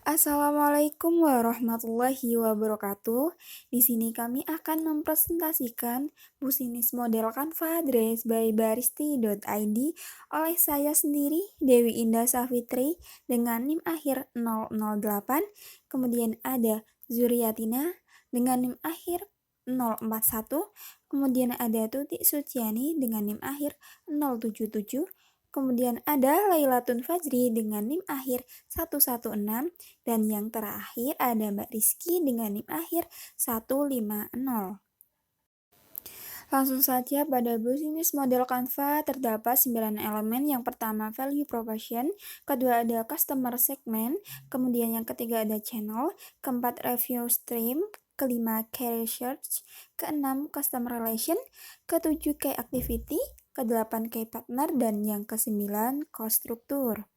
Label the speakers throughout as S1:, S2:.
S1: Assalamualaikum warahmatullahi wabarakatuh. Di sini kami akan mempresentasikan Business Model Canva Dress by Baristi.id oleh saya sendiri, Dewi Indah Safitri, dengan NIM akhir 008. Kemudian ada Zuriatina dengan NIM akhir 041. Kemudian ada Tuti Suciani dengan NIM akhir 077. Kemudian ada Lailatun Fajri dengan NIM akhir 116. Dan yang terakhir ada Mbak Rizky dengan NIM akhir 150. Langsung saja pada bisnis model Canva terdapat 9 elemen. Yang pertama value proposition, kedua ada customer segment, kemudian yang ketiga ada channel, keempat review stream, kelima key research, keenam customer relation, ketujuh key activity, kedelapan key partner, dan yang kesembilan cost struktur.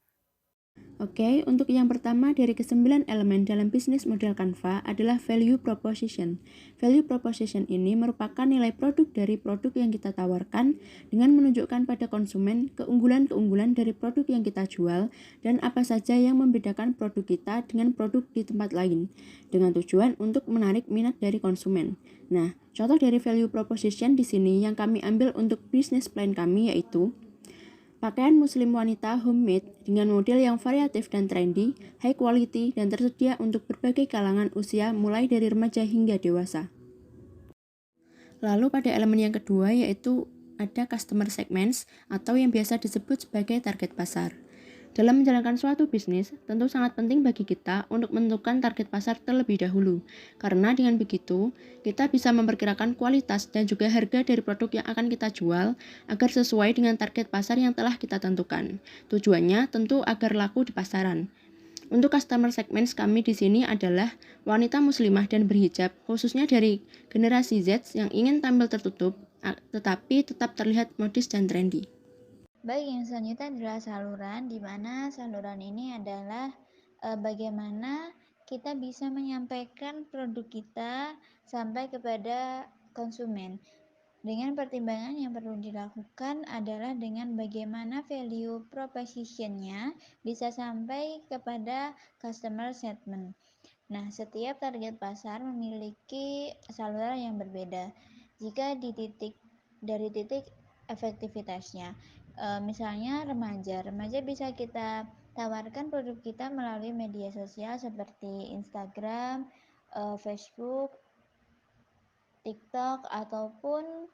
S2: Oke, untuk yang pertama dari ke-9 elemen dalam bisnis model Canva adalah value proposition. Value proposition ini merupakan nilai produk dari produk yang kita tawarkan dengan menunjukkan pada konsumen keunggulan-keunggulan dari produk yang kita jual dan apa saja yang membedakan produk kita dengan produk di tempat lain, dengan tujuan untuk menarik minat dari konsumen. Nah, contoh dari value proposition di sini yang kami ambil untuk bisnis plan kami yaitu pakaian muslim wanita homemade dengan model yang variatif dan trendy, high quality, dan tersedia untuk berbagai kalangan usia mulai dari remaja hingga dewasa. Lalu pada elemen yang kedua yaitu ada customer segments atau yang biasa disebut sebagai target pasar. Dalam menjalankan suatu bisnis, tentu sangat penting bagi kita untuk menentukan target pasar terlebih dahulu. Karena dengan begitu, kita bisa memperkirakan kualitas dan juga harga dari produk yang akan kita jual agar sesuai dengan target pasar yang telah kita tentukan. Tujuannya tentu agar laku di pasaran. Untuk customer segments kami di sini adalah wanita muslimah dan berhijab, khususnya dari generasi Z yang ingin tampil tertutup, tetapi tetap terlihat modis dan trendy.
S3: Baik, yang selanjutnya adalah saluran, di mana saluran ini adalah bagaimana kita bisa menyampaikan produk kita sampai kepada konsumen. Dengan pertimbangan yang perlu dilakukan adalah dengan bagaimana value proposition-nya bisa sampai kepada customer segment. Nah, setiap target pasar memiliki saluran yang berbeda. Jika dari titik efektivitasnya, misalnya remaja bisa kita tawarkan produk kita melalui media sosial seperti Instagram, Facebook, TikTok, ataupun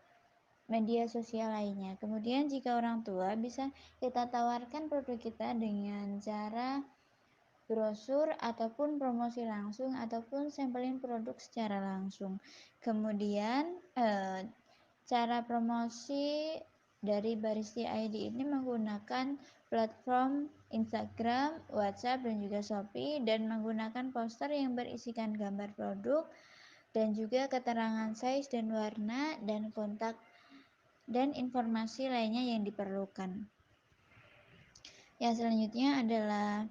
S3: media sosial lainnya. Kemudian jika orang tua bisa kita tawarkan produk kita dengan cara brosur ataupun promosi langsung ataupun sampling produk secara langsung. Kemudian cara promosi dari Baristi ID ini menggunakan platform Instagram, WhatsApp, dan juga Shopee, dan menggunakan poster yang berisikan gambar produk dan juga keterangan size dan warna dan kontak dan informasi lainnya yang diperlukan. Yang selanjutnya adalah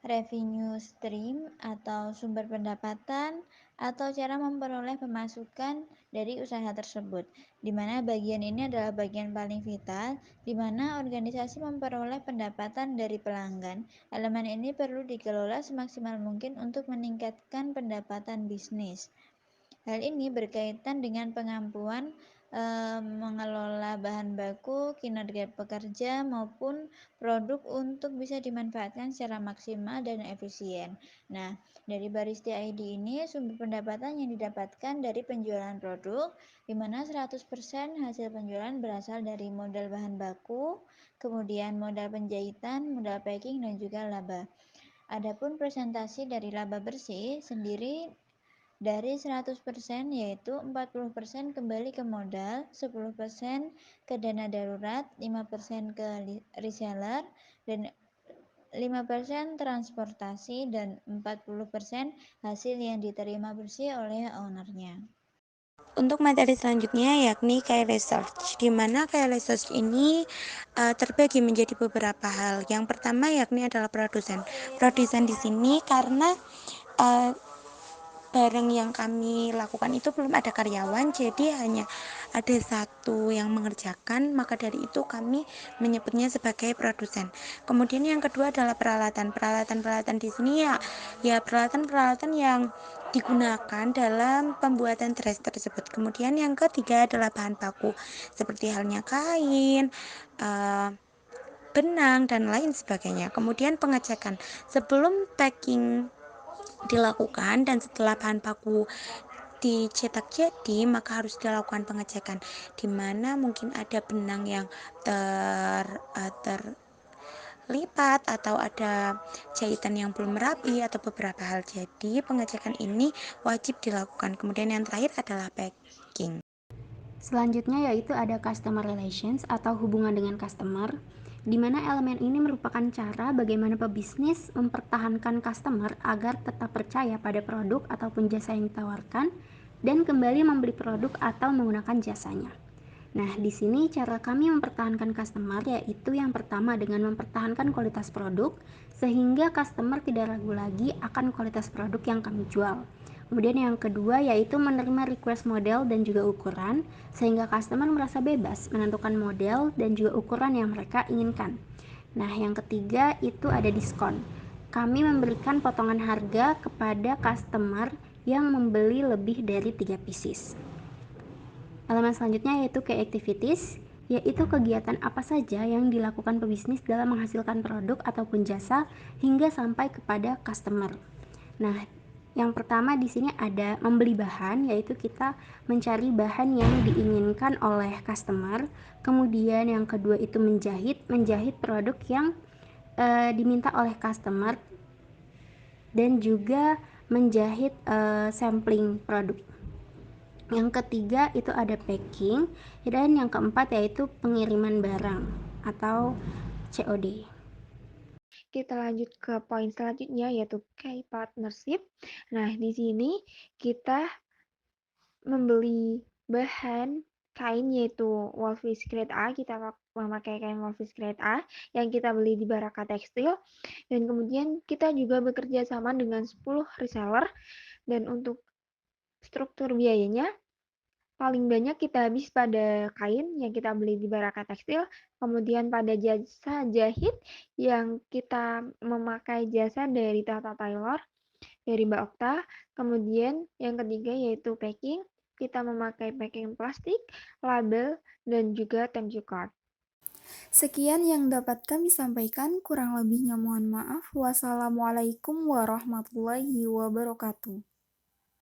S3: revenue stream atau sumber pendapatan atau cara memperoleh pemasukan dari usaha tersebut, di mana bagian ini adalah bagian paling vital, di mana organisasi memperoleh pendapatan dari pelanggan. Elemen ini perlu dikelola semaksimal mungkin untuk meningkatkan pendapatan bisnis. Hal ini berkaitan dengan pengampuan mengelola bahan baku, kinerja pekerja, maupun produk untuk bisa dimanfaatkan secara maksimal dan efisien. Nah, dari Baristi ID ini sumber pendapatan yang didapatkan dari penjualan produk, di mana 100% hasil penjualan berasal dari modal bahan baku, kemudian modal penjahitan, modal packing, dan juga laba. Adapun presentasi dari laba bersih sendiri dari 100% yaitu 40% kembali ke modal, 10% ke dana darurat, 5% ke reseller, dan 5% transportasi, dan 40% hasil yang diterima bersih oleh ownernya.
S4: Untuk materi selanjutnya yakni key research, di mana key research ini terbagi menjadi beberapa hal. Yang pertama yakni adalah produsen. Produsen di sini karena barang yang kami lakukan itu belum ada karyawan, jadi hanya ada satu yang mengerjakan, maka dari itu kami menyebutnya sebagai produsen. Kemudian yang kedua adalah peralatan. Peralatan di sini ya peralatan-peralatan yang digunakan dalam pembuatan dress tersebut. Kemudian yang ketiga adalah bahan baku, seperti halnya kain, benang, dan lain sebagainya. Kemudian pengecekan sebelum packing dilakukan dan setelah bahan baku dicetak jadi, maka harus dilakukan pengecekan, di mana mungkin ada benang yang terlipat atau ada jahitan yang belum rapi atau beberapa hal. Jadi pengecekan ini wajib dilakukan. Kemudian yang terakhir adalah packing.
S2: Selanjutnya yaitu ada customer relations atau hubungan dengan customer, di mana elemen ini merupakan cara bagaimana pebisnis mempertahankan customer agar tetap percaya pada produk ataupun jasa yang ditawarkan dan kembali membeli produk atau menggunakan jasanya. Nah, di sini cara kami mempertahankan customer yaitu yang pertama dengan mempertahankan kualitas produk sehingga customer tidak ragu lagi akan kualitas produk yang kami jual. Kemudian yang kedua yaitu menerima request model dan juga ukuran sehingga customer merasa bebas menentukan model dan juga ukuran yang mereka inginkan. Nah, yang ketiga itu ada diskon. Kami memberikan potongan harga kepada customer yang membeli lebih dari 3 pieces. Elemen selanjutnya yaitu key activities, yaitu kegiatan apa saja yang dilakukan pebisnis dalam menghasilkan produk ataupun jasa hingga sampai kepada customer. Nah, yang pertama di sini ada membeli bahan, yaitu kita mencari bahan yang diinginkan oleh customer. Kemudian yang kedua itu menjahit produk yang diminta oleh customer dan juga menjahit sampling produk. Yang ketiga itu ada packing, dan yang keempat yaitu pengiriman barang atau COD.
S1: Kita lanjut ke poin selanjutnya yaitu key partnership. Nah, di sini kita membeli bahan kain yaitu Wolfish Grade A, kita memakai kain Wolfish Grade A yang kita beli di Baraka Tekstil, dan kemudian kita juga bekerja sama dengan 10 reseller, dan untuk struktur biayanya paling banyak kita habis pada kain yang kita beli di Baraka Tekstil, kemudian pada jasa jahit yang kita memakai jasa dari Tata Tailor, dari Mbak Okta. Kemudian yang ketiga yaitu packing, kita memakai packing plastik, label, dan juga thank you card. Sekian yang dapat kami sampaikan, kurang lebihnya mohon maaf. Wassalamualaikum warahmatullahi wabarakatuh.